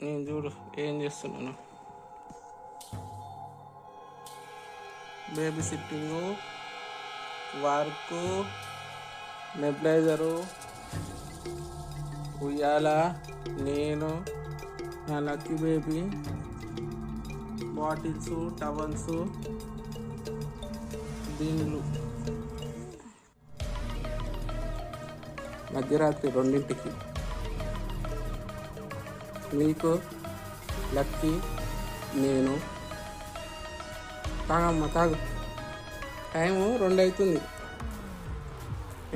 నేను చూడు ఏం చేస్తున్నాను. బేబీ సిట్టింగు, వర్క్, నెబ్లైజరు, ఉయ్యాల, నేను, నా లక్కీ బేబీ, బాటిల్స్, టవల్స్, దీనిలు. మధ్యరాత్రి 2ంటికి మీకు లక్కీ, నేను. తాగమ్మ తాగు, టైము 2 అవుతుంది.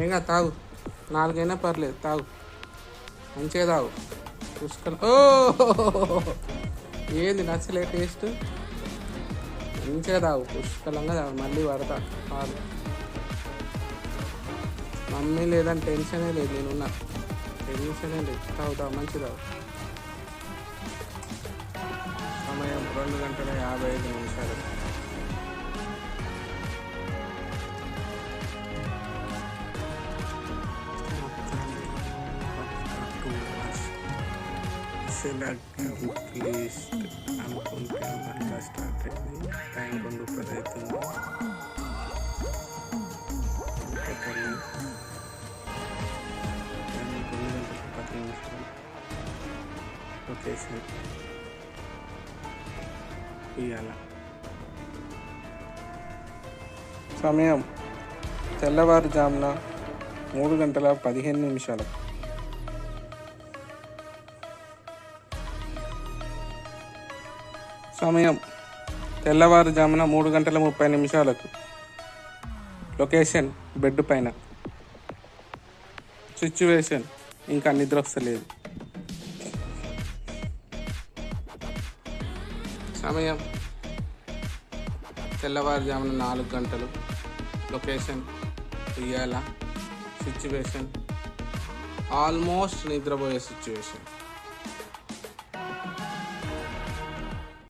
ఏంగా తాగు, 4 అయినా పర్లేదు, తాగు, మంచిగా తాగు. పుష్కలం. ఓ ఏంది నచ్చలే టేస్ట్? మంచిగా తాగు, పుష్కలంగా తాగు. మళ్ళీ పడతా పాలు. మమ్మీ లేదని టెన్షనే లేదు, నేనున్నా, టెన్షనే లేదు. తాగుతావు, మంచిగా తాగు. సమయం 2:55. ప్లీజ్ అనుకుంటే మళ్ళీ స్టార్ట్ అయింది. టైం 2:10 అవుతుంది. లొకేషన్ ఇవాళ సమయం తెల్లవారుజామున 3:15. సమయం తెల్లవారుజామున 3:30. లొకేషన్ బెడ్ పైన. సిచ్యువేషన్ ఇంకా నిద్ర వస్తలేదు. సమయం తెల్లవారుజామున 4 గంటలు. లొకేషన్ ఉయ్యాల. సిచ్యువేషన్ ఆల్మోస్ట్ నిద్రపోయే సిచ్యువేషన్.